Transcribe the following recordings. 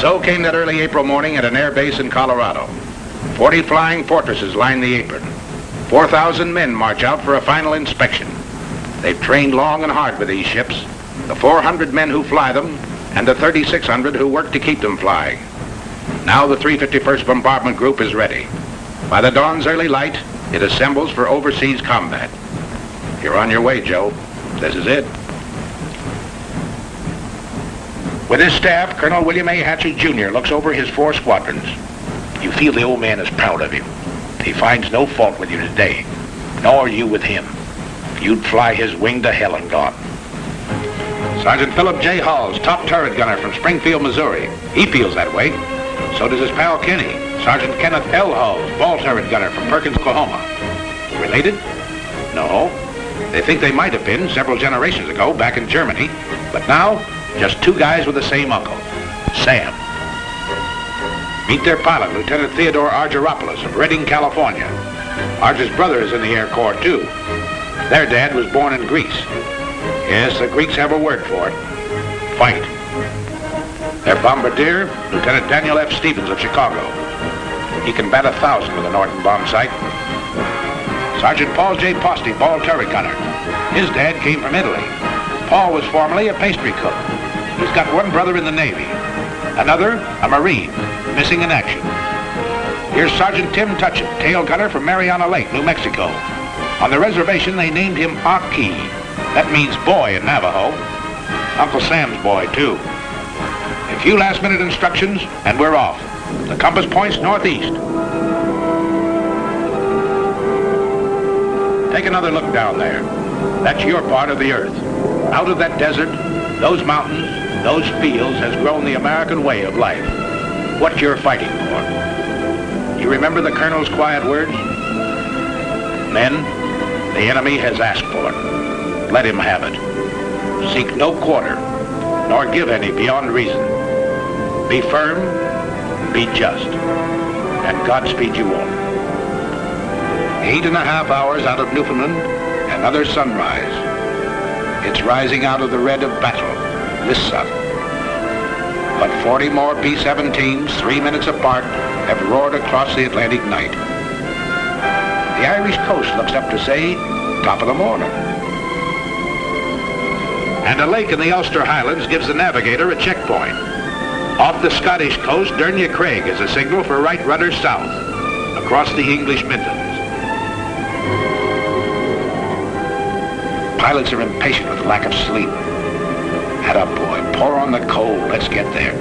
So came that early April morning at an air base in Colorado. 40 flying fortresses line the apron. 4,000 men march out for a final inspection. They've trained long and hard with these ships, the 400 men who fly them, and the 3,600 who work to keep them flying. Now the 351st Bombardment Group is ready. By the dawn's early light, it assembles for overseas combat. You're on your way, Joe. This is it. With his staff, Colonel William A. Hatcher, Jr. looks over his 4 squadrons. You feel the old man is proud of you. He finds no fault with you today, nor you with him. You'd fly his wing to hell and gone. Sergeant Philip J. Halls, top turret gunner from Springfield, Missouri. He feels that way. So does his pal Kenny, Sergeant Kenneth L. Halls, ball turret gunner from Perkins, Oklahoma. Related? No. They think they might have been several generations ago back in Germany, but now, just 2 guys with the same uncle, Sam. Meet their pilot, Lieutenant Theodore Argyropoulos of Redding, California. Argy's brother is in the Air Corps, too. Their dad was born in Greece. Yes, the Greeks have a word for it. Fight. Their bombardier, Lieutenant Daniel F. Stevens of Chicago. He can bat 1,000 with a Norton bomb sight. Sergeant Paul J. Posty, ball turret gunner. His dad came from Italy. Paul was formerly a pastry cook. He's got 1 brother in the Navy. Another, a Marine, missing in action. Here's Sergeant Tim Tutchet, tail gunner from Mariana Lake, New Mexico. On the reservation, they named him Aki. That means boy in Navajo. Uncle Sam's boy, too. A few last-minute instructions, and we're off. The compass points northeast. Take another look down there. That's your part of the earth. Out of that desert, those mountains, those fields has grown the American way of life. What you're fighting for. You remember the Colonel's quiet words? Men, the enemy has asked for it. Let him have it. Seek no quarter, nor give any beyond reason. Be firm, be just, and Godspeed you all. 8.5 hours out of Newfoundland, another sunrise. It's rising out of the red of battle, this sun. But 40 more B-17s, 3 minutes apart, have roared across the Atlantic night. The Irish coast looks up to say, top of the morning. And a lake in the Ulster Highlands gives the navigator a checkpoint. Off the Scottish coast, Dernya Craig is a signal for right rudder south, across the English Midlands. Pilots are impatient with lack of sleep. Atta boy, pour on the coal, let's get there.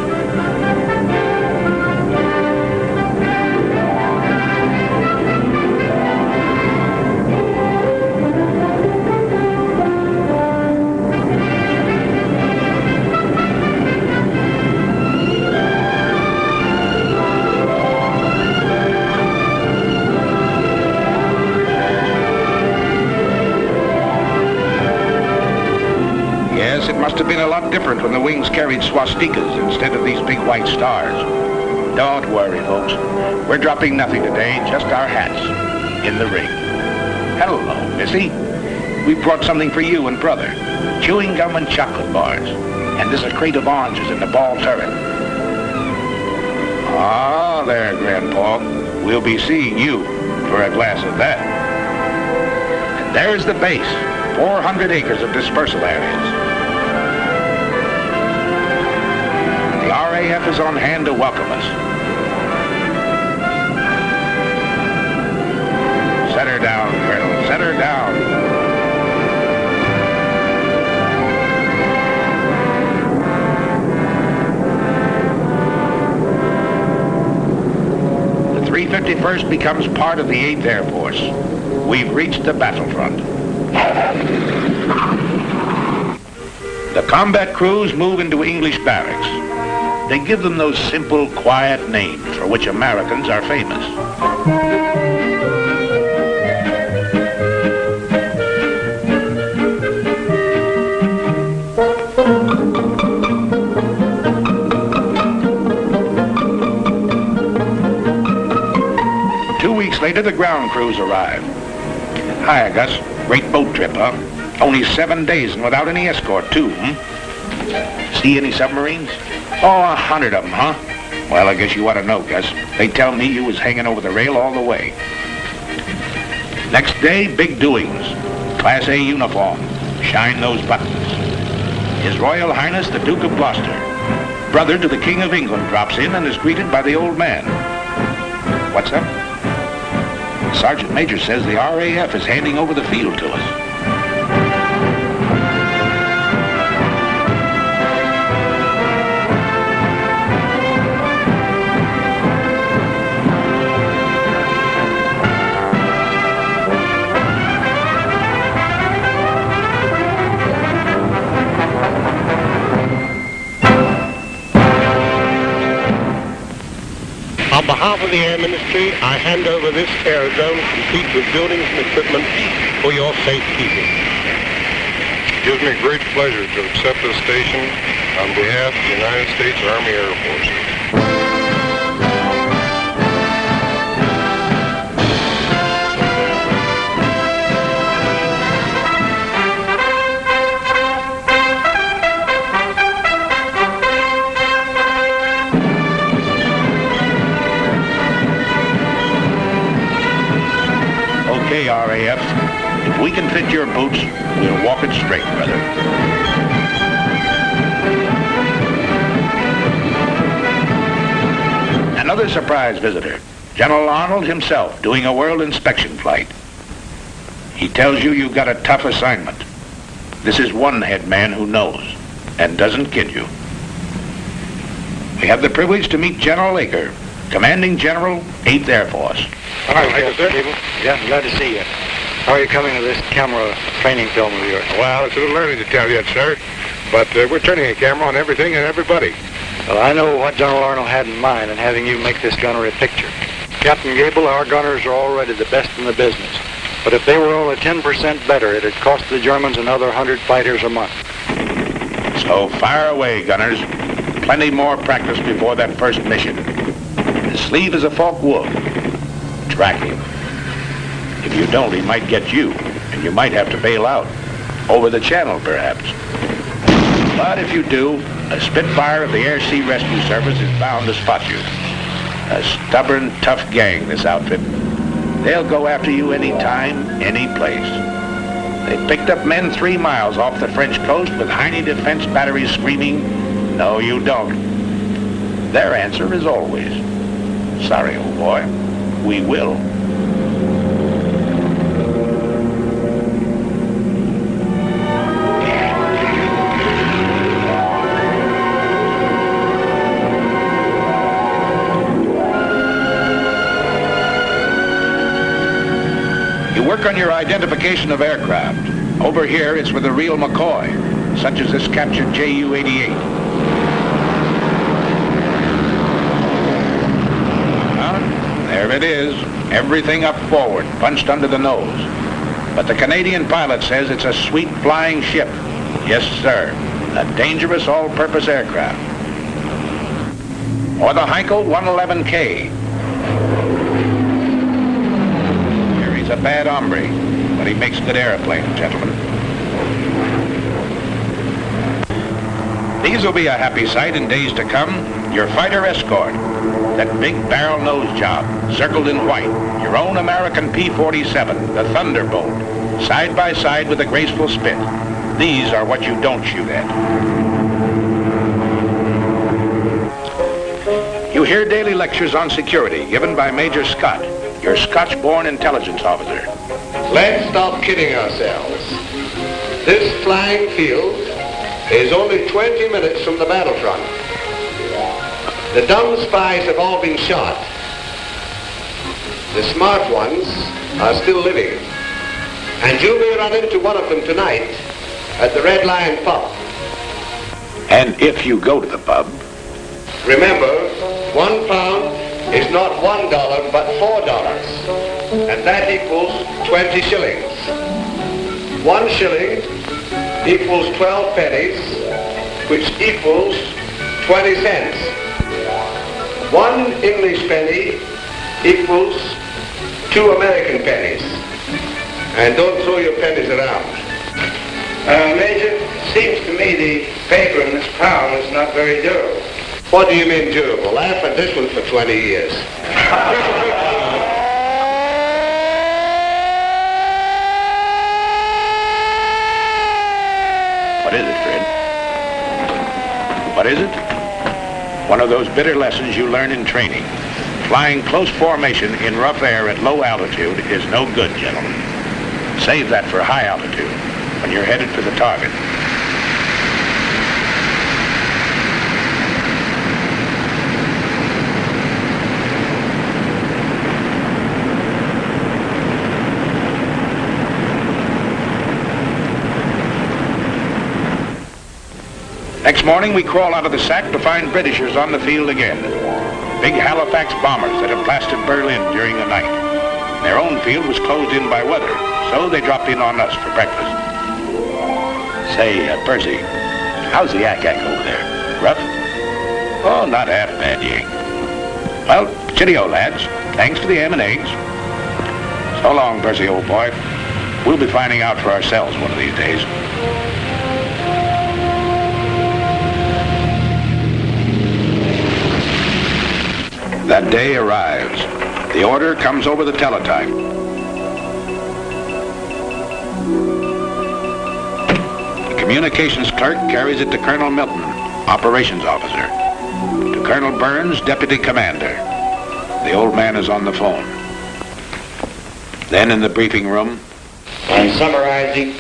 It must have been a lot different when the wings carried swastikas instead of these big white stars. Don't worry, folks. We're dropping nothing today, just our hats in the ring. Hello, Missy. We brought something for you and brother. Chewing gum and chocolate bars. And there's a crate of oranges in the ball turret. Ah, there, Grandpa. We'll be seeing you for a glass of that. And there's the base. 400 acres of dispersal areas. The RAF is on hand to welcome us. Set her down, Colonel. Set her down. The 351st becomes part of the 8th Air Force. We've reached the battlefront. The combat crews move into English barracks. They give them those simple, quiet names for which Americans are famous. 2 weeks later, the ground crews arrive. Hiya, Gus. Great boat trip, huh? Only 7 days and without any escort, too, See any submarines? Oh, 100 of them, huh? Well, I guess you ought to know, Gus. They tell me you was hanging over the rail all the way. Next day, big doings. Class A uniform. Shine those buttons. His Royal Highness the Duke of Gloucester, brother to the King of England, drops in and is greeted by the old man. What's up? Sergeant Major says the RAF is handing over the field to us. On behalf of the Air Ministry, I hand over this aerodrome complete with buildings and equipment for your safekeeping. It gives me great pleasure to accept this station on behalf of the United States Army Air Forces. Okay, RAF. If we can fit your boots, we'll walk it straight, brother. Another surprise visitor. General Arnold himself doing a world inspection flight. He tells you you've got a tough assignment. This is one head man who knows and doesn't kid you. We have the privilege to meet General Aker, Commanding General, 8th Air Force. Hi, sir. Yeah, glad to see you. How are you coming to this camera training film of yours? Well, it's a little early to tell yet, sir, but we're turning a camera on everything and everybody. Well, I know what General Arnold had in mind in having you make this gunner a picture. Captain Gable, our gunners are already the best in the business. But if they were only 10% better, it'd cost the Germans another 100 fighters a month. So fire away, gunners. Plenty more practice before that first mission. His sleeve is a forked wood. Track him. If you don't, he might get you, and you might have to bail out. Over the channel, perhaps. But if you do, a Spitfire of the Air Sea Rescue Service is bound to spot you. A stubborn, tough gang, this outfit. They'll go after you any time, any place. They picked up men 3 miles off the French coast with Heine defense batteries screaming, "No, you don't." Their answer is always, "Sorry, old boy, we will." Work on your identification of aircraft. Over here, it's with a real McCoy, such as this captured Ju-88. There it is, everything up forward, punched under the nose. But the Canadian pilot says it's a sweet flying ship. Yes, sir, a dangerous all-purpose aircraft. Or the Heinkel 111K. He's a bad hombre, but he makes good airplanes, gentlemen. These will be a happy sight in days to come. Your fighter escort, that big barrel nose job, circled in white. Your own American P-47, the Thunderbolt, side by side with a graceful spit. These are what you don't shoot at. You hear daily lectures on security given by Major Scott, your Scotch-born intelligence officer. Let's stop kidding ourselves. This flying field is only 20 minutes from the battlefront. The dumb spies have all been shot. The smart ones are still living. And you may run into one of them tonight at the Red Lion pub. And if you go to the pub, remember, £1 is not $1, but $4. And that equals 20 shillings. 1 shilling equals 12 pennies, which equals 20 cents. 1 English penny equals 2 American pennies. And don't throw your pennies around. Major, seems to me the paper in this town is not very durable. What do you mean durable? Laugh at this one for 20 years. What is it, Fred? What is it? One of those bitter lessons you learn in training. Flying close formation in rough air at low altitude is no good, gentlemen. Save that for high altitude, when you're headed for the target. Next morning, we crawl out of the sack to find Britishers on the field again. Big Halifax bombers that had blasted Berlin during the night. Their own field was closed in by weather, so they dropped in on us for breakfast. Say, Percy, how's the yak-yak over there? Rough? Oh, not half bad, Yank. Well, cheerio, lads. Thanks for the ham and eggs. So long, Percy, old boy. We'll be finding out for ourselves one of these days. That day arrives. The order comes over the teletype. The communications clerk carries it to Colonel Milton, operations officer. To Colonel Burns, deputy commander. The old man is on the phone. Then in the briefing room. I'm summarizing.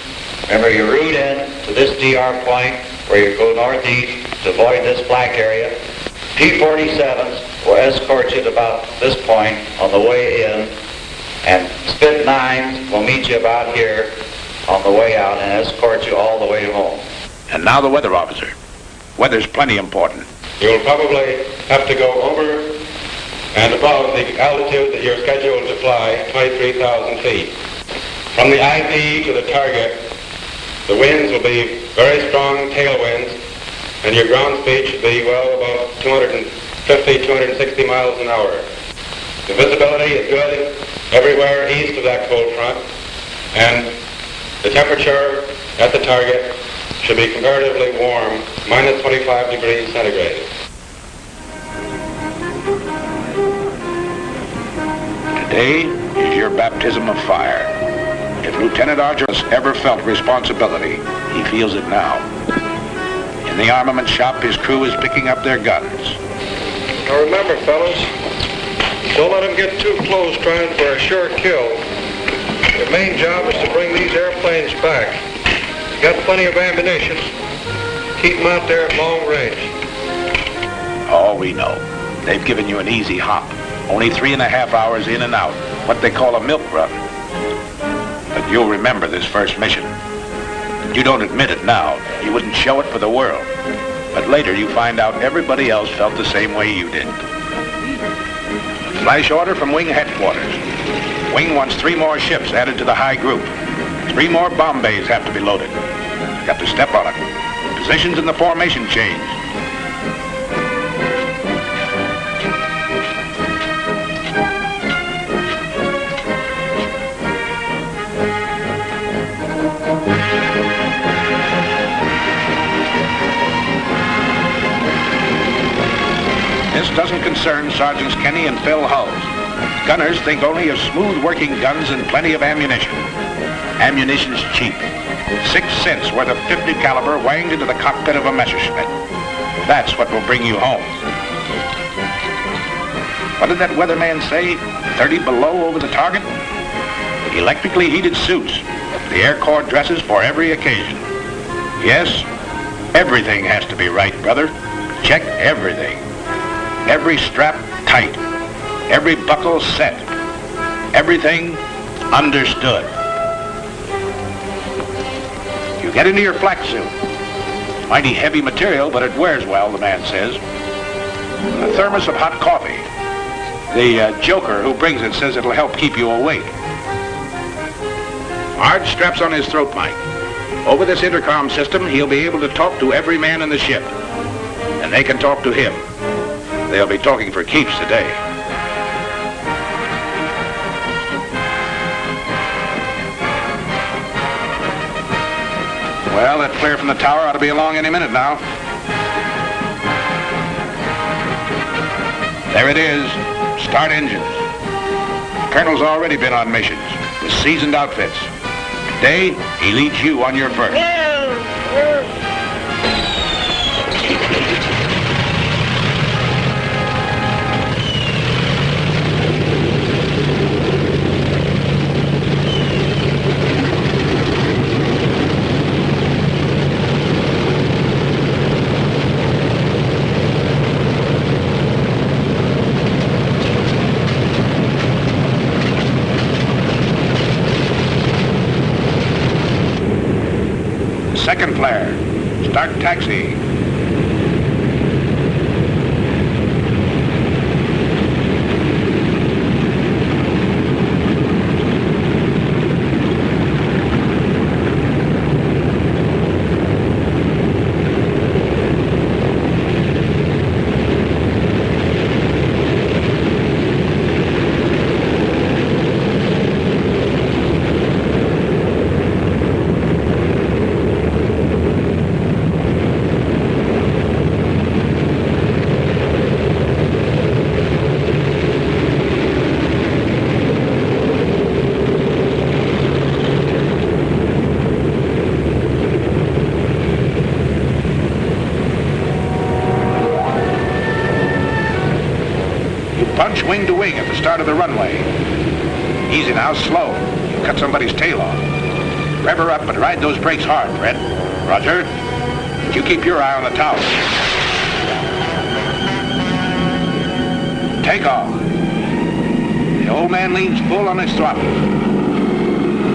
Remember your route in to this DR point where you go northeast to avoid this black area. P-47s will escort you to about this point on the way in, and Spit 9s will meet you about here on the way out and escort you all the way home. And now the weather officer. Weather's plenty important. You'll probably have to go over and above the altitude that you're scheduled to fly, 23,000 feet. From the IP to the target, the winds will be very strong tailwinds, and your ground speed should be well above 250, 260 miles an hour. The visibility is good everywhere east of that cold front, and the temperature at the target should be comparatively warm, minus 25 degrees centigrade. Today is your baptism of fire. If Lieutenant Argos ever felt responsibility, he feels it now. In the armament shop, his crew is picking up their guns. Now remember, fellas, don't let them get too close trying for a sure kill. Your main job is to bring these airplanes back. You got plenty of ammunition. Keep them out there at long range. Oh, we know. They've given you an easy hop. Only 3.5 hours in and out. What they call a milk run. But you'll remember this first mission. You don't admit it now. You wouldn't show it for the world. But later you find out everybody else felt the same way you did. Flash order from Wing headquarters. Wing wants 3 more ships added to the high group. 3 more bomb bays have to be loaded. Got to step on it. Positions in the formation change. This doesn't concern Sergeants Kenny and Phil Hulls. Gunners think only of smooth working guns and plenty of ammunition. Ammunition's cheap. 6 cents worth of .50 caliber wanged into the cockpit of a Messerschmitt. That's what will bring you home. What did that weatherman say? 30 below over the target? Electrically heated suits. The Air Corps dresses for every occasion. Yes, everything has to be right, brother. Check everything. Every strap tight. Every buckle set. Everything understood. You get into your flak suit. Mighty heavy material, but it wears well, the man says. A thermos of hot coffee. The joker who brings it says it'll help keep you awake. Arch straps on his throat mic. Over this intercom system, he'll be able to talk to every man in the ship. And they can talk to him. They'll be talking for keeps today. Well, that flare from the tower ought to be along any minute now. There it is. Start engines. The colonel's already been on missions with seasoned outfits. Today, he leads you on your first. Second flare. Start taxi. Punch wing to wing at the start of the runway. Easy now, slow. You cut somebody's tail off. Rev her up and ride those brakes hard, Fred. Roger. You keep your eye on the tower. Take off. The old man leans full on his throttle.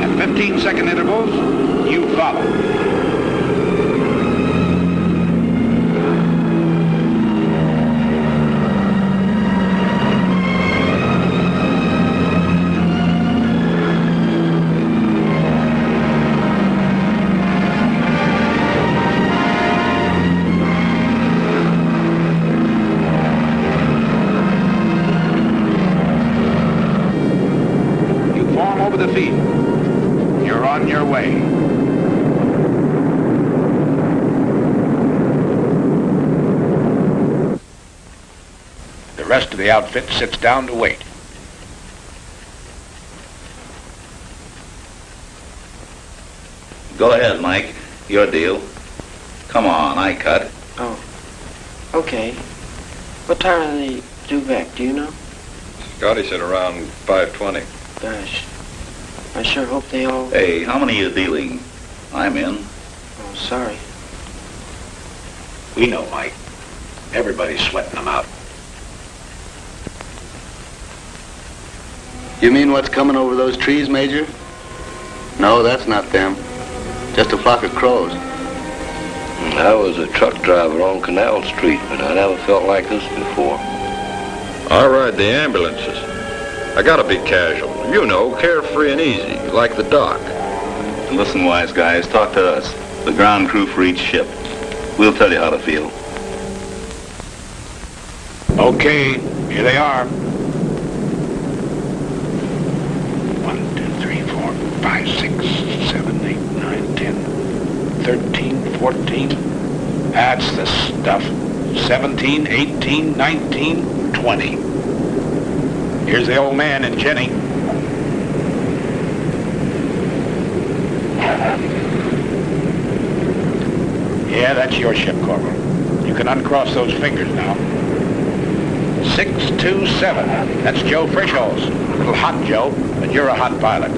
At 15-second intervals, you follow. Over the field. You're on your way. The rest of the outfit sits down to wait. Go ahead, Mike. Your deal. Come on, I cut. Oh, okay. What time are they due back, do you know? Scotty said around 5:20. Gosh, I sure hope they all... Hey, how many are you dealing? I'm in. Oh, sorry. We know, Mike. Everybody's sweating them out. You mean what's coming over those trees, Major? No, that's not them. Just a flock of crows. I was a truck driver on Canal Street, but I never felt like this before. I ride the ambulances. I gotta be casual. You know, carefree and easy, like the doc. Listen, wise guys, talk to us. The ground crew for each ship. We'll tell you how to feel. Okay, here they are. 1, 2, 3, 4, 5, 6, 7, 8, 9, 10, 13, 14. That's the stuff. 17, 18, 19, 20. Here's the old man and Jenny. Yeah, that's your ship, Corporal. You can uncross those fingers now. 627. That's Joe Frischholz. A little hot, Joe, but you're a hot pilot.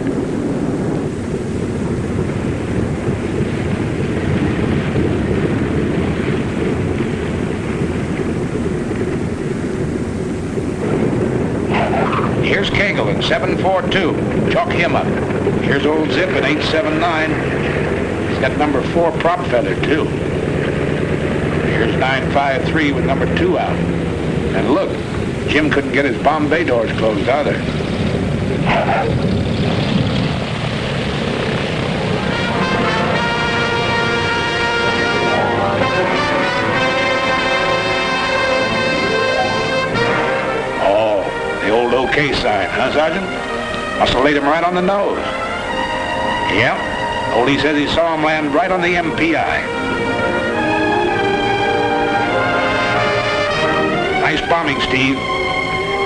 Here's Cagle in 742. Chalk him up. Here's old Zip in 879. He's got number 4 prop feather, too. Here's 953 with number 2 out. And look, Jim couldn't get his Bombay doors closed either. The old OK sign, huh, Sergeant? Must have laid him right on the nose. Yep. Oldie says he saw him land right on the MPI. Nice bombing, Steve.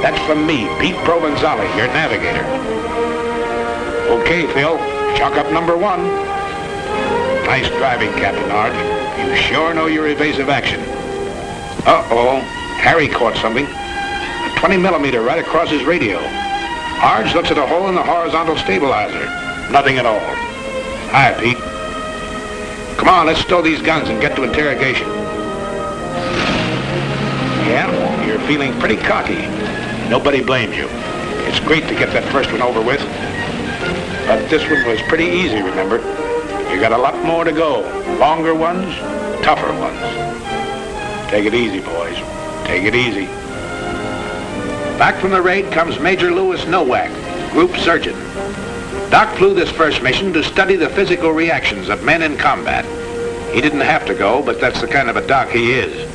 That's from me, Pete Provenzali, your navigator. Okay, Phil, chalk up number 1. Nice driving, Captain Arch. You sure know your evasive action. Uh-oh, Harry caught something. A 20 millimeter right across his radio. Arch looks at a hole in the horizontal stabilizer. Nothing at all. Hi, Pete. Come on, let's stow these guns and get to interrogation. Yeah, you're feeling pretty cocky. Nobody blames you. It's great to get that first one over with. But this one was pretty easy, remember? You got a lot more to go. Longer ones, tougher ones. Take it easy, boys. Take it easy. Back from the raid comes Major Lewis Nowak, Group Surgeon. Doc flew this first mission to study the physical reactions of men in combat. He didn't have to go, but that's the kind of a doc he is.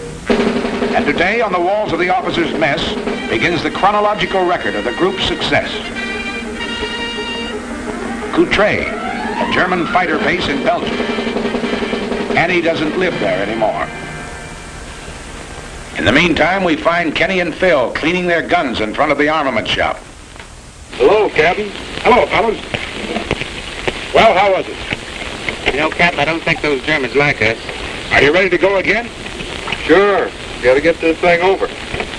And today, on the walls of the officers' mess, begins the chronological record of the group's success. Coutray, a German fighter base in Belgium. Annie doesn't live there anymore. In the meantime, we find Kenny and Phil cleaning their guns in front of the armament shop. Hello, Captain. Hello, fellas. Well, how was it? You know, Cap, I don't think those Germans like us. Are you ready to go again? Sure. Got to get this thing over.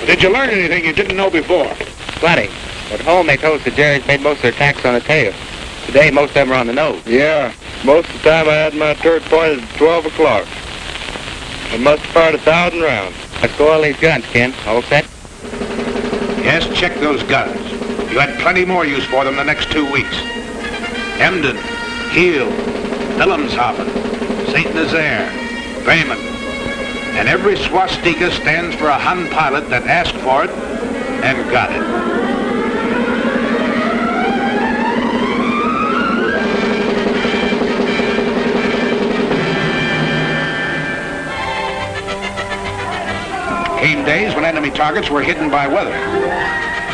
Did you learn anything you didn't know before? Plenty. At home, they told us the Jerry's made most of their attacks on the tail. Today, most of them are on the nose. Yeah. Most of the time I had my turret pointed at 12 o'clock. I must have fired 1,000 rounds. Let's go all these guns, Ken. All set? Yes, check those guns. You had plenty more use for them the next 2 weeks. Emden, Kiel, Wilhelmshaven, St. Nazaire, Bremen. And every swastika stands for a Hun pilot that asked for it and got it. Came days when enemy targets were hidden by weather.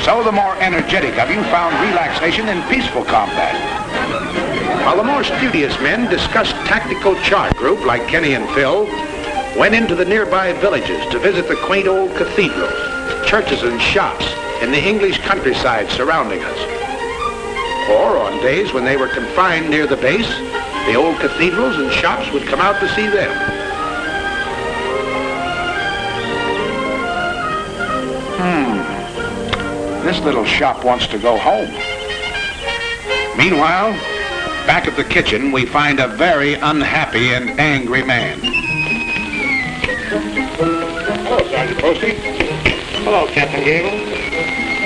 So the more energetic of you found relaxation in peaceful combat. While the more studious men discussed tactical chart group like Kenny and Phil, went into the nearby villages to visit the quaint old cathedrals, churches and shops in the English countryside surrounding us. Or on days when they were confined near the base, the old cathedrals and shops would come out to see them. This little shop wants to go home. Meanwhile, back at the kitchen, we find a very unhappy and angry man. Hello, Sergeant Posty. Hello, Captain Gable.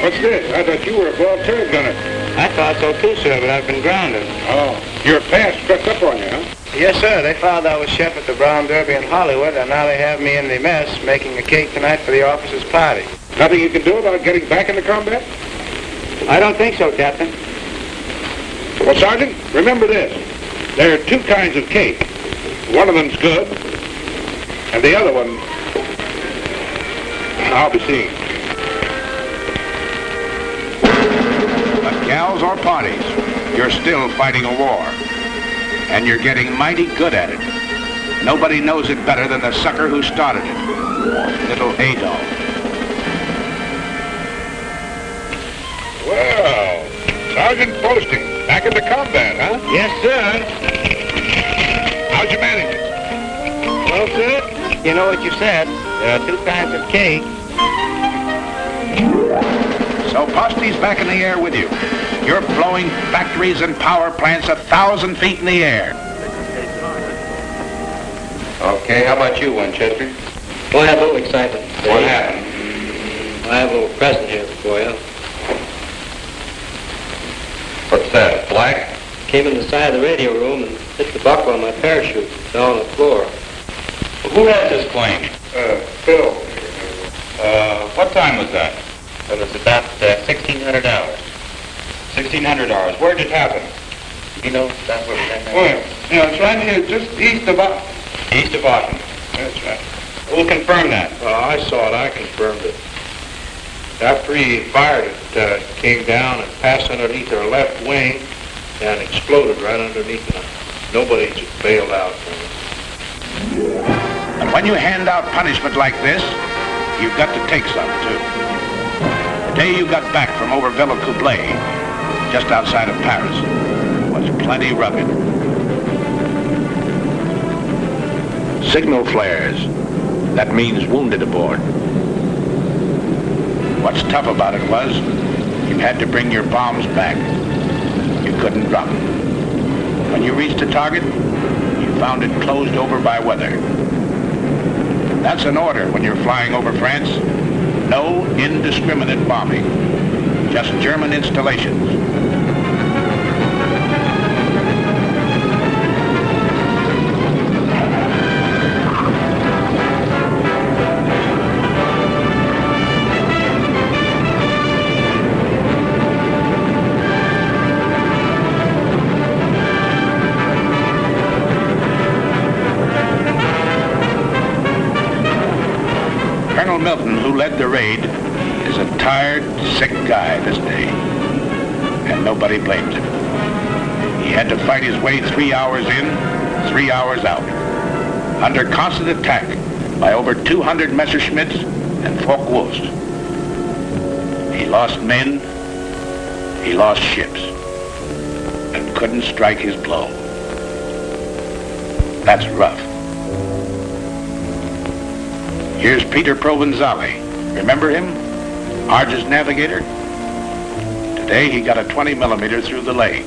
What's this? I thought you were a ball turret gunner. I thought so too, sir, but I've been grounded. Oh, your past crept up on you, huh? Yes, sir. They found I was chef at the Brown Derby in Hollywood, and now they have me in the mess making a cake tonight for the officers' party. Nothing you can do about getting back into combat? I don't think so, Captain. Well, Sergeant, remember this. There are 2 kinds of cake. One of them's good, and the other one, I'll be seeing. But gals or parties, you're still fighting a war. And you're getting mighty good at it. Nobody knows it better than the sucker who started it. Little Adolf. Well, Sergeant Posting, back into combat, huh? Yes, sir. How'd you manage it? Well, sir, you know what you said. There are 2 kinds of cake. So Posty's back in the air with you. You're blowing factories and power plants 1,000 feet in the air. Okay, how about you, Winchester? Well, I have a little excitement. What happened? I have a little present here for you. What's that, black? Came in the side of the radio room and hit the buckle on my parachute. Fell on the floor. Who has this plane? Phil. What time was that? It was about 1,600 hours. 1,600 hours. Where'd it happen? You know, that's where we're Well, it's right here, just east of us. East of Austin. That's right. Who'll confirm that? Well, I saw it. I confirmed it. After he fired it, came down and passed underneath our left wing and exploded right underneath it. Nobody just bailed out from it. And when you hand out punishment like this, you've got to take some, too. The day you got back from over Villacoublay, just outside of Paris, was plenty rugged. Signal flares. That means wounded aboard. What's tough about it was, you had to bring your bombs back. You couldn't drop them. When you reached the target, you found it closed over by weather. That's an order when you're flying over France. No indiscriminate bombing. Just German installations. Colonel Milton, who led the raid, is a tired, sick guy this day, and nobody blames him. He had to fight his way 3 hours in, 3 hours out, under constant attack by over 200 Messerschmitts and Focke-Wulfs. He lost men, he lost ships, and couldn't strike his blow. That's rough. Here's Peter Provenzale. Remember him? Arge's navigator? Today he got a 20 millimeter through the leg.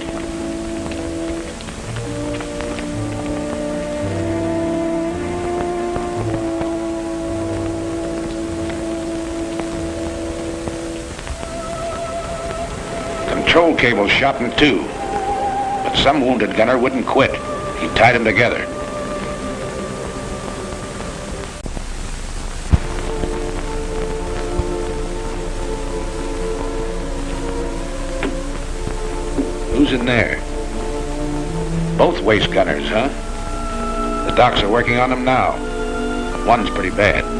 Control cable shot in two, but some wounded gunner wouldn't quit. He tied them together. Who's in there? Both waist gunners, huh? The docs are working on them now. One's pretty bad.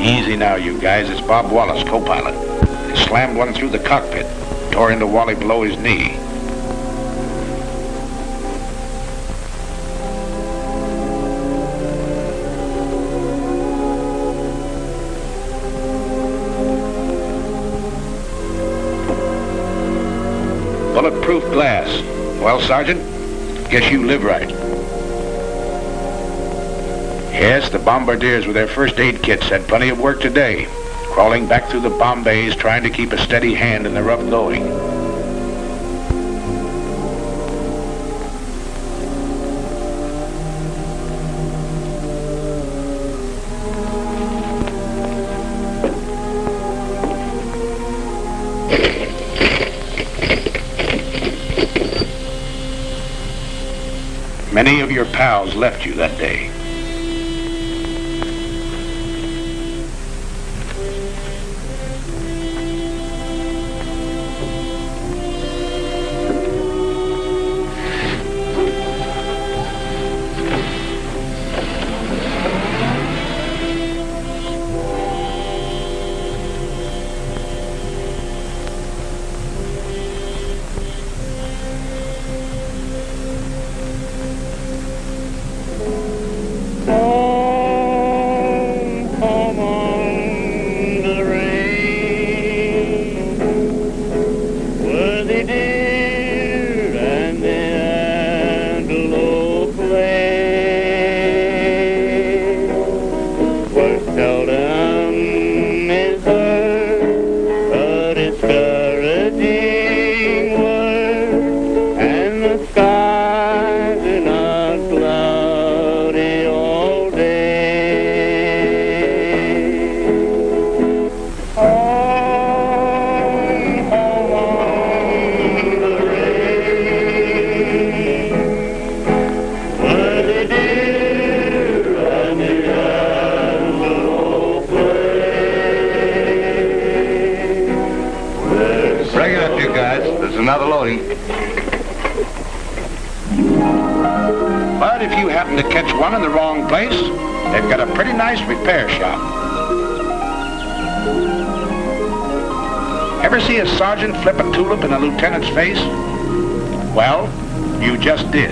Easy now, you guys. It's Bob Wallace, co-pilot. He slammed one through the cockpit, tore into Wally below his knee. Bulletproof glass. Well, Sergeant, guess you live right. Yes, the bombardiers with their first aid kits had plenty of work today, crawling back through the bomb bays, trying to keep a steady hand in the rough going. Many of your pals left you that day. Hang it up, you guys. There's another loading. But if you happen to catch one in the wrong place, they've got a pretty nice repair shop. Ever see a sergeant flip a tulip in a lieutenant's face? Well, you just did.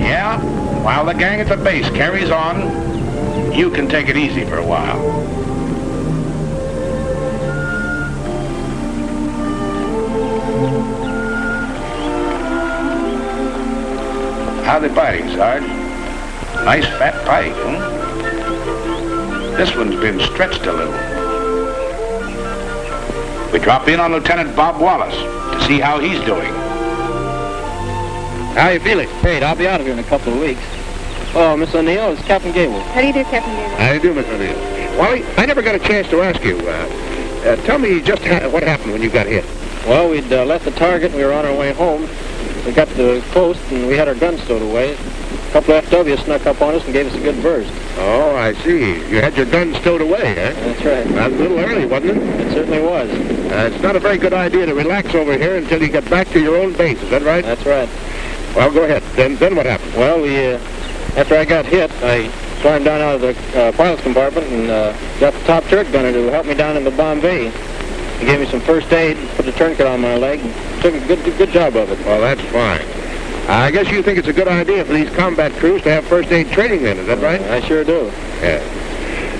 Yeah, while the gang at the base carries on, you can take it easy for a while. How they biting, Sarge? Nice fat pike, huh? This one's been stretched a little. We drop in on Lieutenant Bob Wallace to see how he's doing. How you feeling? Great. I'll be out of here in a couple of weeks. Oh, Miss O'Neill, it's Captain Gable. How do you do, Captain Gable? How do you do, Miss O'Neill? Wally, I never got a chance to ask you. Tell me just what happened when you got hit. Well, we'd left the target and we were on our way home. We got to the coast and we had our guns stowed away. A couple of FWs snuck up on us and gave us a good burst. Oh, I see. You had your guns stowed away, huh? That's right. That was a little early, wasn't it? It certainly was. It's not a very good idea to relax over here until you get back to your own base. Is that right? That's right. Well, go ahead. Then what happened? Well, after I got hit, I climbed down out of the pilot's compartment and got the top turret gunner to help me down in the Bombay. He gave me some first aid, put a tourniquet on my leg, and took a good job of it. Well, that's fine. I guess you think it's a good idea for these combat crews to have first aid training then, is that right? I sure do. Yeah.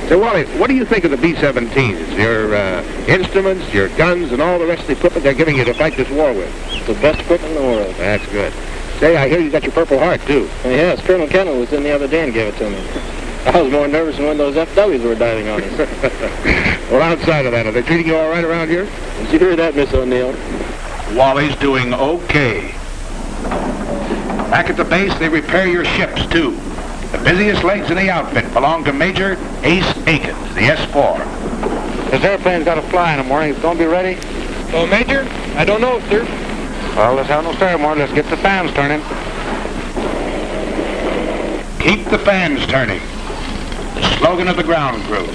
So, Wally, what do you think of the B-17s? Your instruments, your guns, and all the rest of the equipment they're giving you to fight this war with? It's the best equipment in the world. That's good. Say, I hear you got your Purple Heart, too. Yes, Colonel Kendall was in the other day and gave it to me. I was more nervous than when those FWs were diving on us. Well, outside of that, are they treating you all right around here? Did you hear that, Miss O'Neill? Wally's doing okay. Back at the base, they repair your ships, too. The busiest legs in the outfit belong to Major Ace Akins, the S-4. This airplane's got to fly in the morning. It's going to be ready? Oh, Major? I don't know, sir. Well, let's have no ceremony. Let's get the fans turning. Keep the fans turning. The slogan of the ground crew.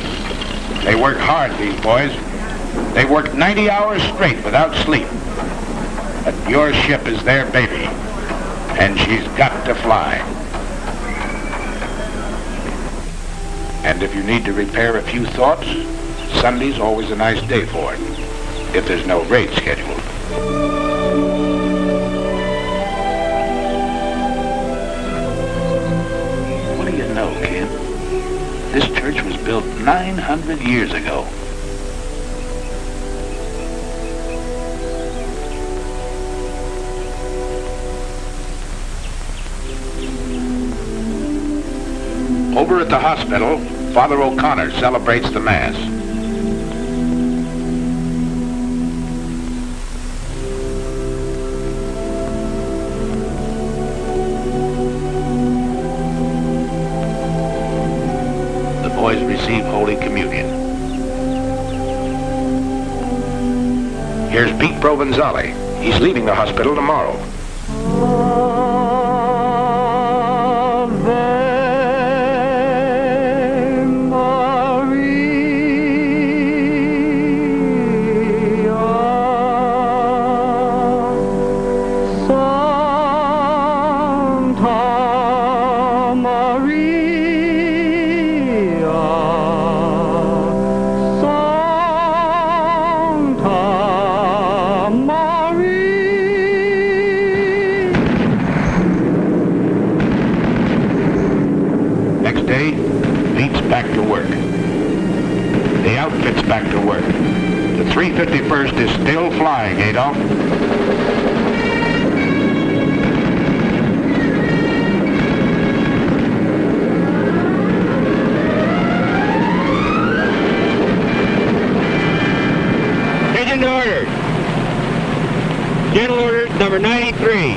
They work hard, these boys. They work 90 hours straight without sleep. But your ship is their baby, and she's got to fly. And if you need to repair a few thoughts, Sunday's always a nice day for it, if there's no raid scheduled. What do you know, kid? This church was built 900 years ago. Over at the hospital, Father O'Connor celebrates the Mass. The boys receive Holy Communion. Here's Pete Provenzale. He's leaving the hospital tomorrow. Back to work. The outfit's back to work. The 351st is still flying, Adolf. Agent orders. General orders number 93.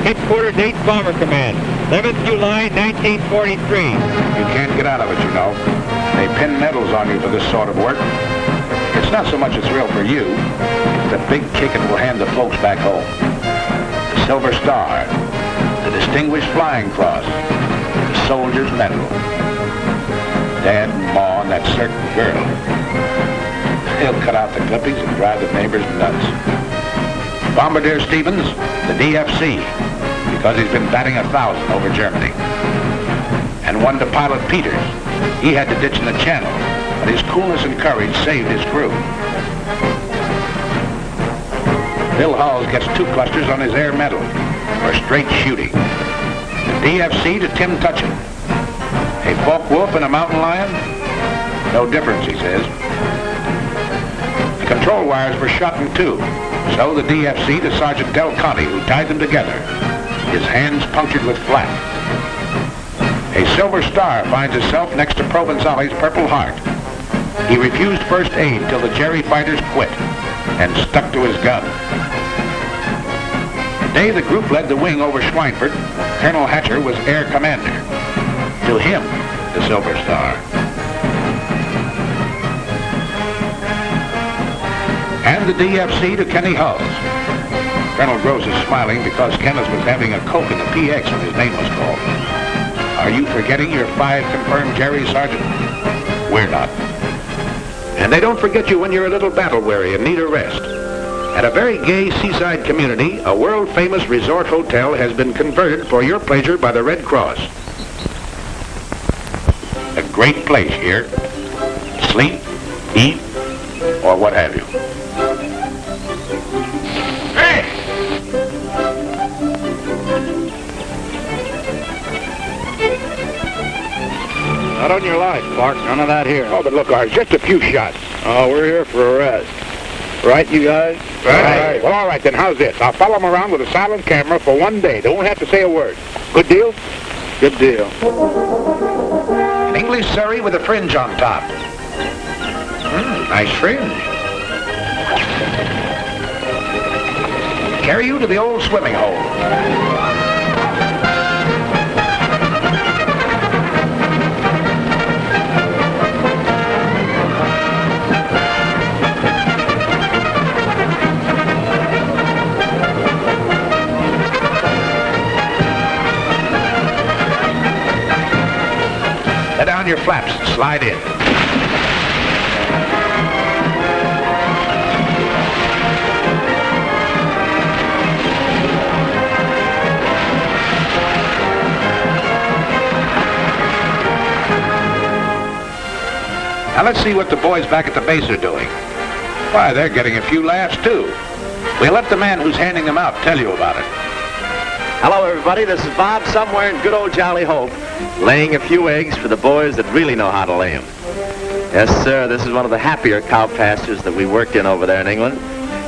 Headquarters 8th Bomber Command. 11th July, 1943. You can't get out of it, you know. They pin medals on you for this sort of work. It's not so much a thrill for you. It's the big kick it will hand the folks back home. The Silver Star, the Distinguished Flying Cross, the Soldier's Medal. Dad and Ma and the that certain girl. He'll cut out the clippings and drive the neighbors nuts. Bombardier Stevens, the DFC, because he's been batting 1,000 over Germany. And one to Pilot Peters. He had to ditch in the channel, but his coolness and courage saved his crew. Bill Halls gets 2 clusters on his Air Medal for straight shooting. The DFC to Tim Tutchin. A Focke-Wulf and a mountain lion? No difference, he says. The control wires were shot in 2. So the DFC to Sergeant Del Conte, who tied them together, his hands punctured with flak. A Silver Star finds itself next to Provenzali's Purple Heart. He refused first aid till the Jerry fighters quit and stuck to his gun. The day the group led the wing over Schweinfurt, Colonel Hatcher was air commander. To him, the Silver Star. And the DFC to Kenny Hulls. Colonel Gross is smiling because Kenneth was having a Coke in the PX when his name was called. Are you forgetting your 5 confirmed Jerry, Sergeant? We're not. And they don't forget you when you're a little battle-weary and need a rest. At a very gay seaside community, a world-famous resort hotel has been converted for your pleasure by the Red Cross. A great place here. Sleep, eat, or what have you. Hey! Not on your life, Clark. None of that here. Oh, but look, ours, just a few shots. Oh, we're here for a rest. Right, you guys? Right. Well, all right, then, how's this? I'll follow them around with a silent camera for 1 day. They won't have to say a word. Good deal? Good deal. An English Surrey with a fringe on top. Nice fringe. Carry you to the old swimming hole. Let down your flaps and slide in. Now let's see what the boys back at the base are doing. Why, they're getting a few laughs too. We'll let the man who's handing them out tell you about it. Hello, everybody. This is Bob, somewhere in good old Jolly Hope, laying a few eggs for the boys that really know how to lay them. Yes, sir, this is one of the happier cow pastures that we worked in over there in England.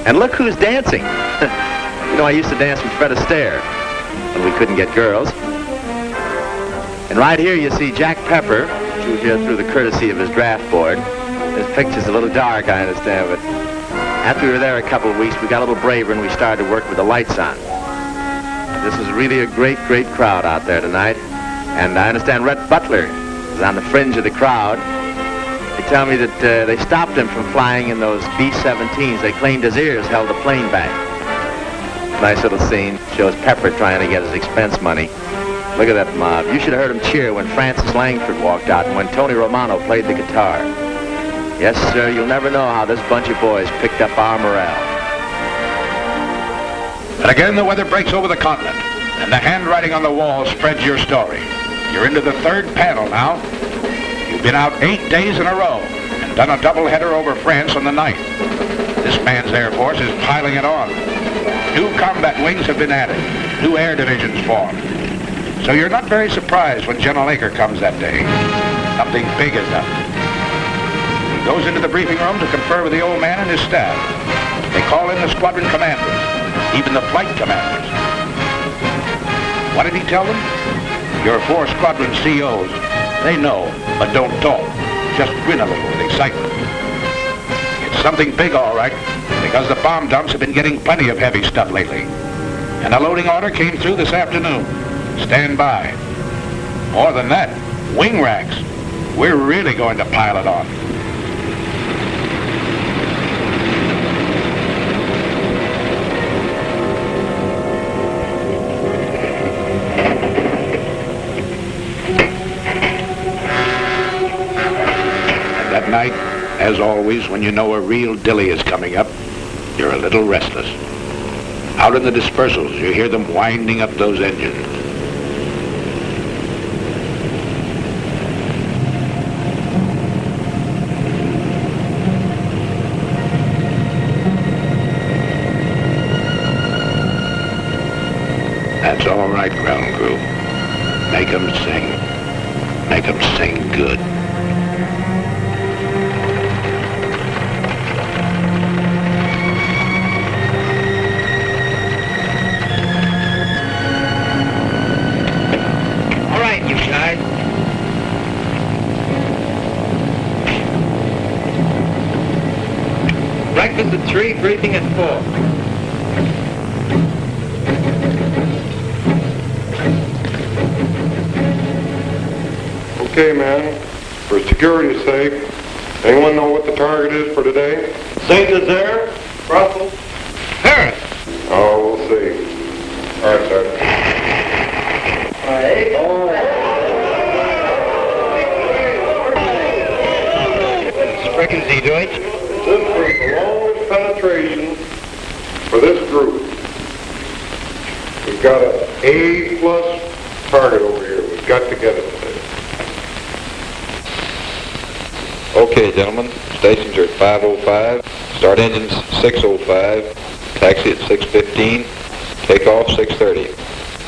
And look who's dancing. You know, I used to dance with Fred Astaire when we couldn't get girls. And right here you see Jack Pepper, which you hear through the courtesy of his draft board. This picture's a little dark, I understand, but after we were there a couple of weeks, we got a little braver and we started to work with the lights on. This is really a great, great crowd out there tonight. And I understand Rhett Butler is on the fringe of the crowd. They tell me that they stopped him from flying in those B-17s. They claimed his ears held the plane back. Nice little scene. Shows Pepper trying to get his expense money. Look at that mob. You should have heard him cheer when Francis Langford walked out and when Tony Romano played the guitar. Yes, sir, you'll never know how this bunch of boys picked up our morale. And again, the weather breaks over the continent, and the handwriting on the wall spreads your story. You're into the 3rd panel now. You've been out 8 days in a row and done a doubleheader over France on the 9th. This man's Air Force is piling it on. New combat wings have been added. New air divisions formed. So you're not very surprised when General Aker comes that day. Something big is up. He goes into the briefing room to confer with the old man and his staff. They call in the squadron commanders, even the flight commanders. What did he tell them? Your 4 squadron COs, they know, but don't talk. Just grin a little with excitement. It's something big, all right, because the bomb dumps have been getting plenty of heavy stuff lately. And a loading order came through this afternoon. Stand by. More than that, wing racks. We're really going to pile it on. At night, as always, when you know a real dilly is coming up, you're a little restless. Out in the dispersals, you hear them winding up those engines. That's all right, ground crew. Make 'em sing. Make 'em sing good. All right, you guys. Breakfast at 3, briefing at 4. Okay, man. For security's sake, anyone know what the target is for today? Saint Nazaire, Brussels, Paris. Oh, we'll see. All right, Sergeant. Sprechen Sie Deutsch? This was the longest penetration for this group. We've got an A+ target over here. We've got to get it today. Okay, gentlemen, stations are at 5:05, start engines 6:05, taxi at 6:15, takeoff 6:30.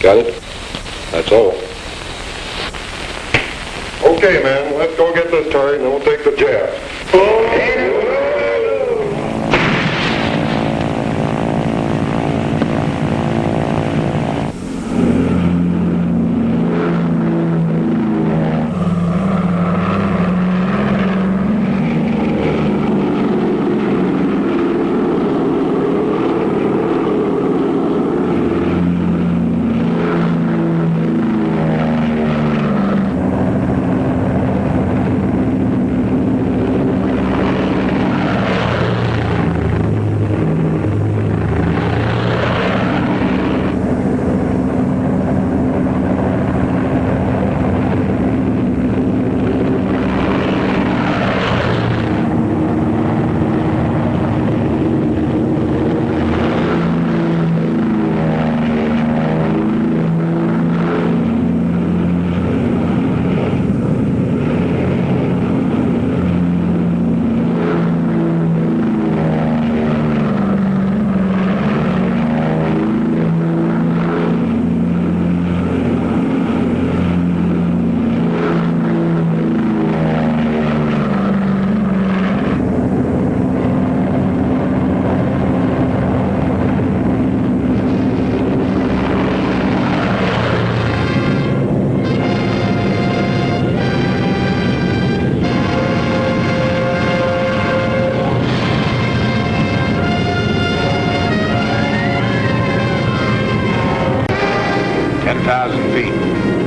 Got it? That's all. Okay, man, let's go get this target and then we'll take the jet.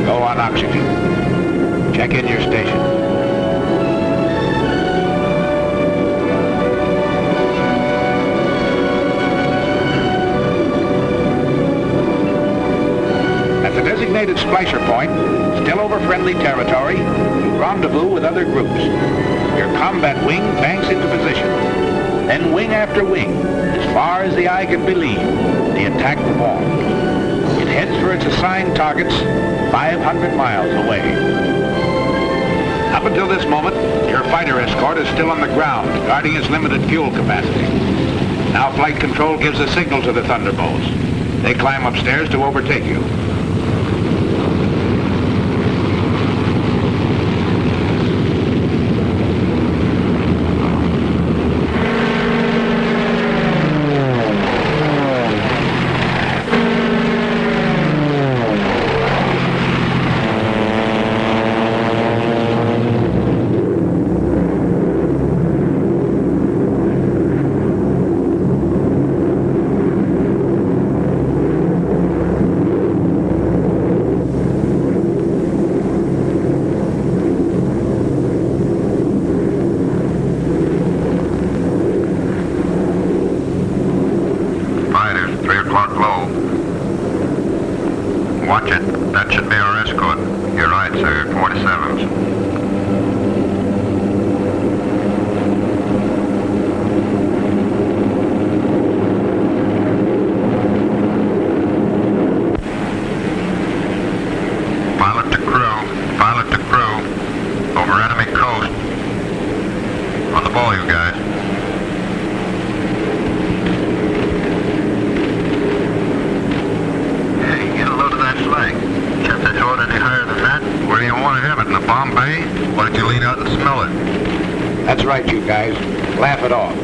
Go on oxygen. Check in your station. At the designated splicer point, still over friendly territory, you rendezvous with other groups. Your combat wing banks into position. Then wing after wing, as far as the eye can believe, the attack forms. It heads for its assigned targets 500 miles away. Up until this moment, your fighter escort is still on the ground, guarding its limited fuel capacity. Now flight control gives a signal to the Thunderbolts. They climb upstairs to overtake you. That's right, you guys. Laugh it off.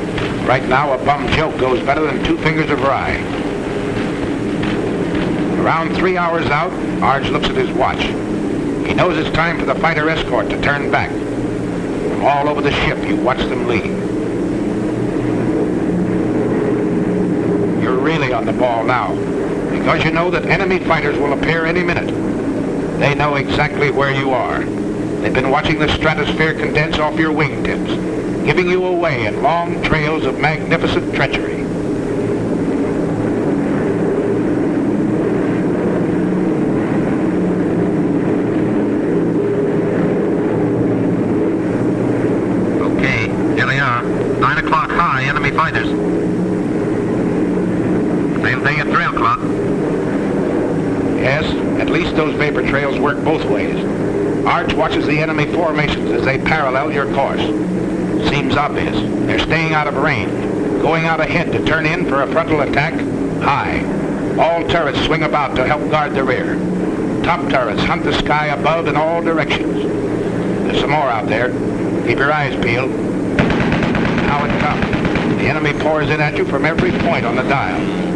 Right now, a bum joke goes better than 2 fingers of rye. Around 3 hours out, Arge looks at his watch. He knows it's time for the fighter escort to turn back. From all over the ship, you watch them leave. You're really on the ball now, because you know that enemy fighters will appear any minute. They know exactly where you are. They've been watching the stratosphere condense off your wingtips, giving you away in long trails of magnificent treachery. Okay, here they are. 9 o'clock high, enemy fighters. Same thing at 3 o'clock. Yes, at least those vapor trails work both ways. Arch watches the enemy formations as they parallel your course. Seems obvious. They're staying out of range, going out ahead to turn in for a frontal attack high. All turrets swing about to help guard the rear. Top turrets hunt the sky above in all directions. There's some more out there. Keep your eyes peeled. Now it comes. The enemy pours in at you from every point on the dial.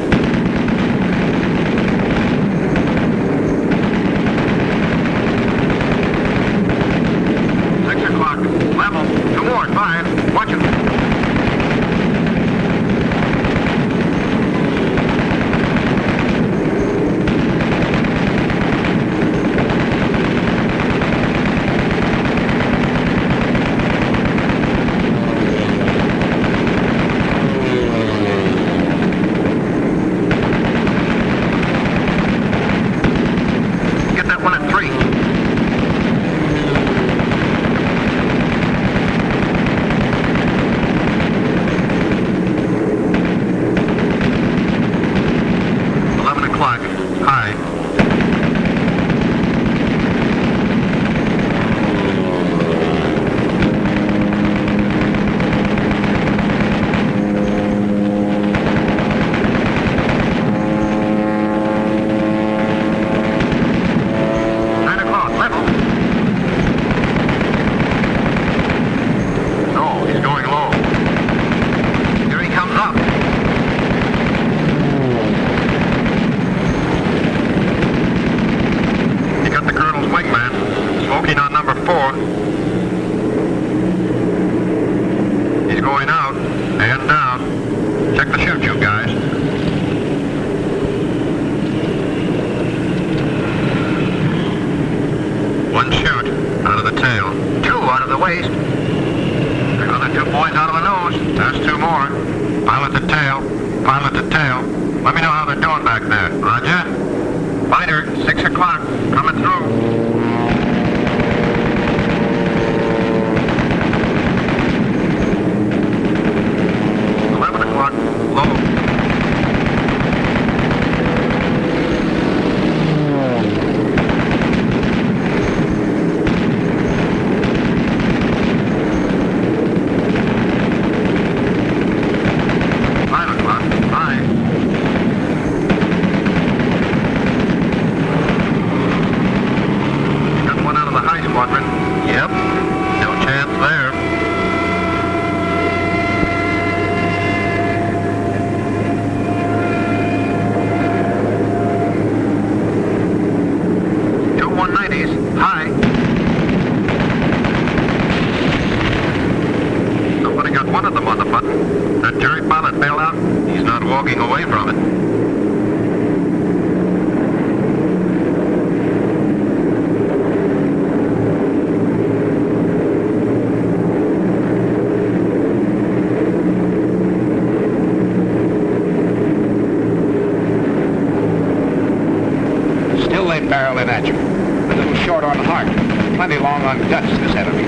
6 o'clock. Level. 2 more. 5. Watch it. Get that one at 3. High. No, he's going low. Here he comes up. Wingman, smoking on number 4. He's going out and down. Check the chute, you guys. One chute out of the tail. 2 out of the waist. Another 2 points out of the nose. That's 2 more. Pilot the tail. Pilot the tail. Let me know how they're doing back there. Roger. Fighter, 6 o'clock. Coming through. 11 o'clock, low. Yep, no chance there. Two 190s, high. Somebody got one of them on the button. That Jerry pilot bailed out. He's not walking away from it. Barreling at you. A little short on heart, plenty long on guts, this enemy.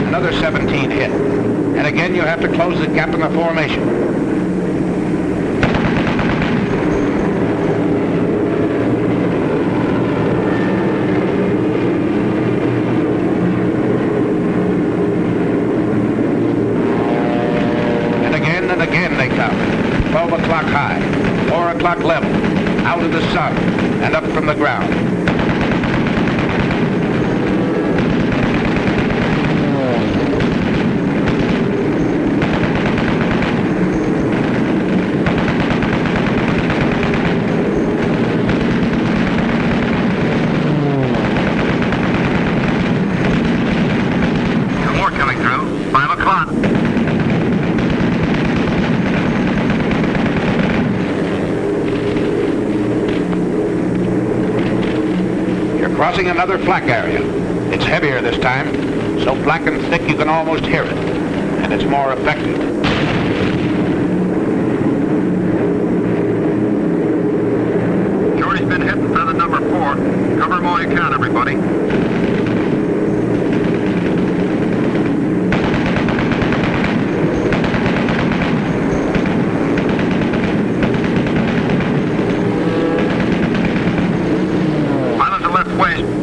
Another 17 hit. And again, you have to close the gap in the formation. And again they come. 12 o'clock high, 4 o'clock level, out of the sun, and up from the ground. Crossing another flak area. It's heavier this time, so black and thick you can almost hear it, and it's more effective. Shorty's been hitting feather number 4. Cover him all you can, everybody.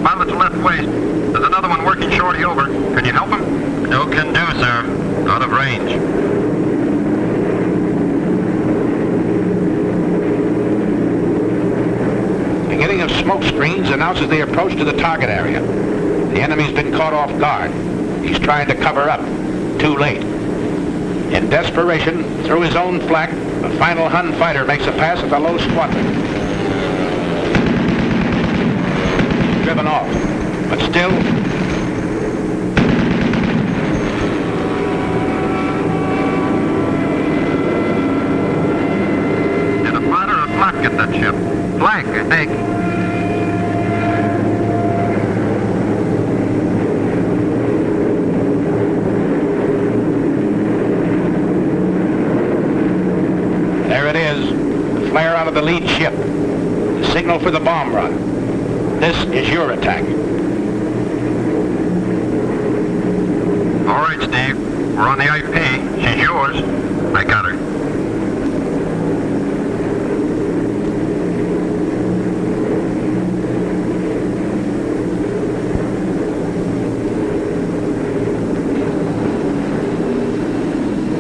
Pilot to left waist. There's another one working Shorty over. Can you help him? No can do, sir. Out of range. The beginning of smoke screens announces the approach to the target area. The enemy's been caught off guard. He's trying to cover up. Too late. In desperation, through his own flak, the final Hun fighter makes a pass at the low squadron. Driven off, but still, did a fighter or flak get that ship? Flak, I think. there it is, the flare out of the lead ship, the signal for the bomb run. This is your attack. All right, Steve. We're on the IP. She's yours. I got her.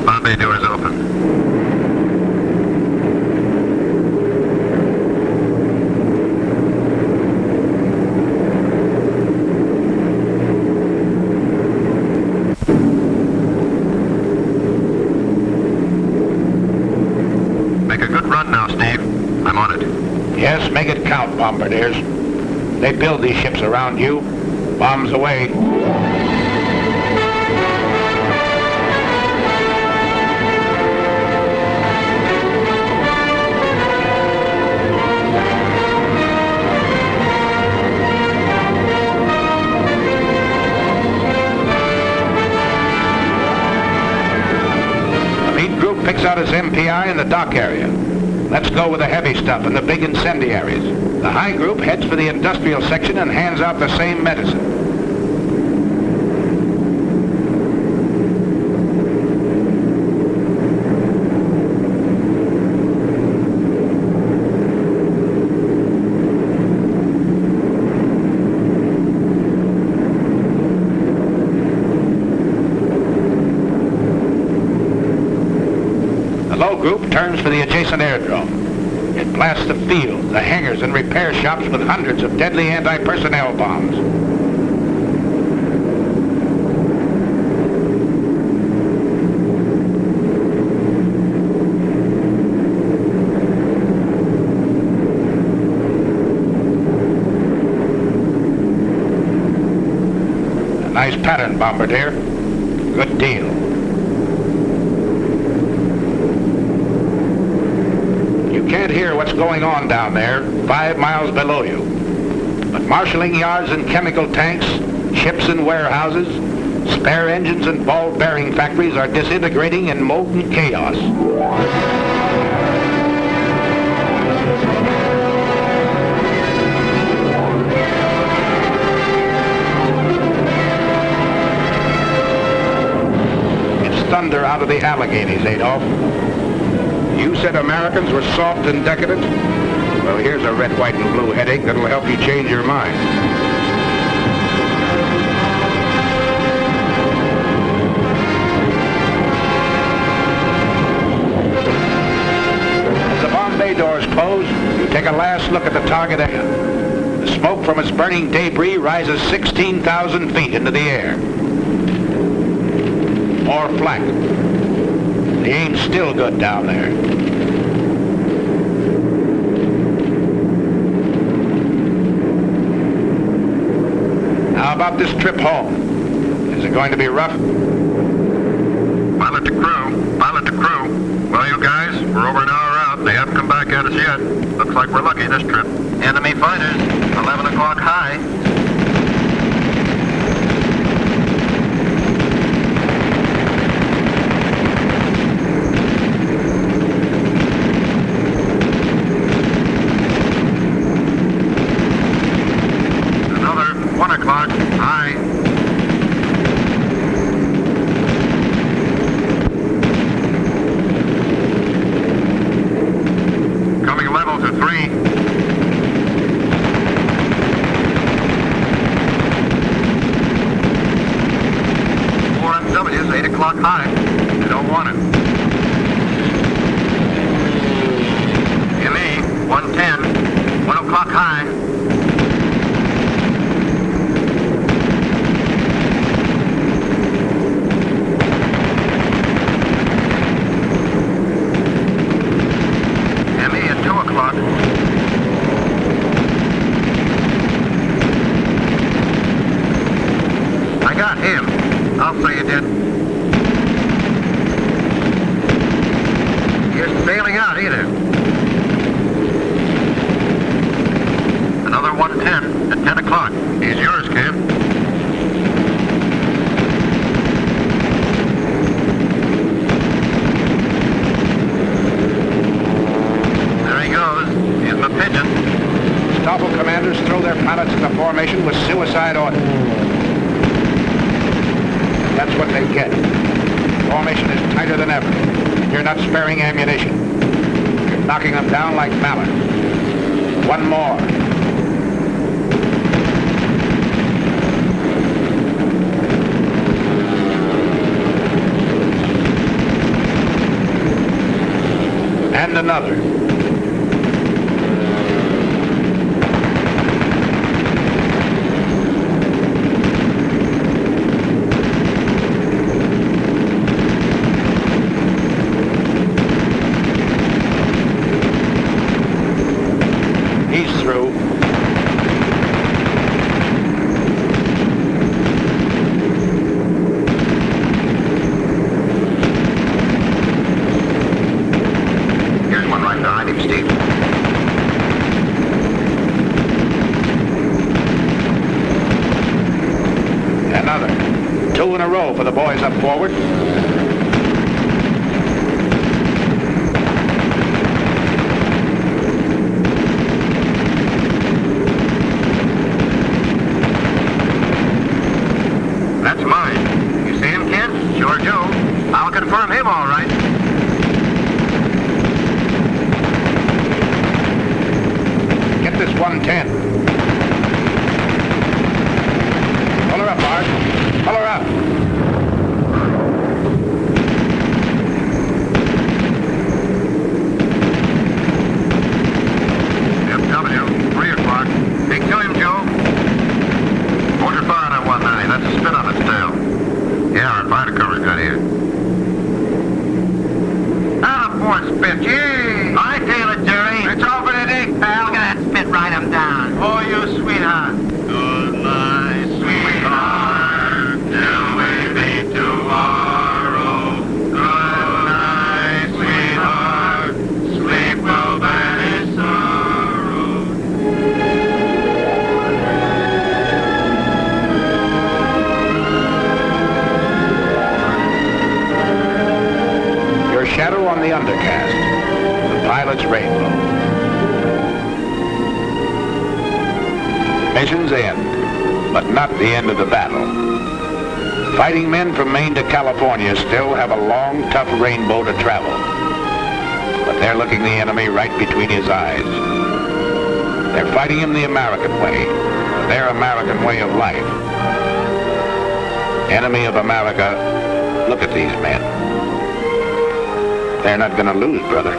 Bomb bay door is open. Yes, make it count, bombardiers. They build these ships around you. Bombs away. The lead group picks out his MPI in the dock area. Let's go with the heavy stuff and the big incendiaries. The high group heads for the industrial section and hands out the same medicine. The low group turns for the adjacent airdrome. It blasts the field, the hangars, and repair shops with hundreds of deadly anti-personnel bombs. A nice pattern, bombardier. Good deal. You can't hear what's going on down there, 5 miles below you. But marshalling yards and chemical tanks, ships and warehouses, spare engines and ball bearing factories are disintegrating in molten chaos. It's thunder out of the Alleghenies, Adolf. You said Americans were soft and decadent? Well, here's a red, white, and blue headache that'll help you change your mind. As the bomb bay doors close, you take a last look at the target area. The smoke from its burning debris rises 16,000 feet into the air. More flak. The aim's still good down there. How about this trip home? Is it going to be rough? Pilot to crew. Pilot to crew. Well, you guys, we're over an hour out. They haven't come back at us yet. Looks like we're lucky this trip. Enemy fighters, 11 o'clock high. I'll say you did. You isn't bailing out either. Another 110 at 10 o'clock. He's yours, kid. There he goes. Here's my pigeon. Stoffel commanders throw their pilots into formation with suicide orders. That's what they get. Formation is tighter than ever. You're not sparing ammunition. You're knocking them down like mallards. One more. And another. He's through. Here's one right behind him, Steve. Another. Two in a row for the boys up forward. That's mine. You see him, kid? Sure do. I'll confirm him, all right. Get this 110. Pull her up, Bart. Pull her up. FW, 3 o'clock. Hey, kill him, Joe. Hold your fire on that 190. That's a spin on its tail. Yeah, our fighter cover's got here. Ah, poor spit. Yay! I tail it, Jerry. It's over the dick, pal. Look at that spit. Ride him down. Oh, you sweetheart. Good night, sweetheart. Till we meet tomorrow. Good night, sweetheart. Sleep well, banish sorrow. Your shadow on the undercast. The pilot's rainbow. Missions end, but not the end of the battle. Fighting men from Maine to California still have a long, tough rainbow to travel. But they're looking the enemy right between his eyes. They're fighting him the American way, their American way of life. Enemy of America, look at these men. They're not going to lose, brother.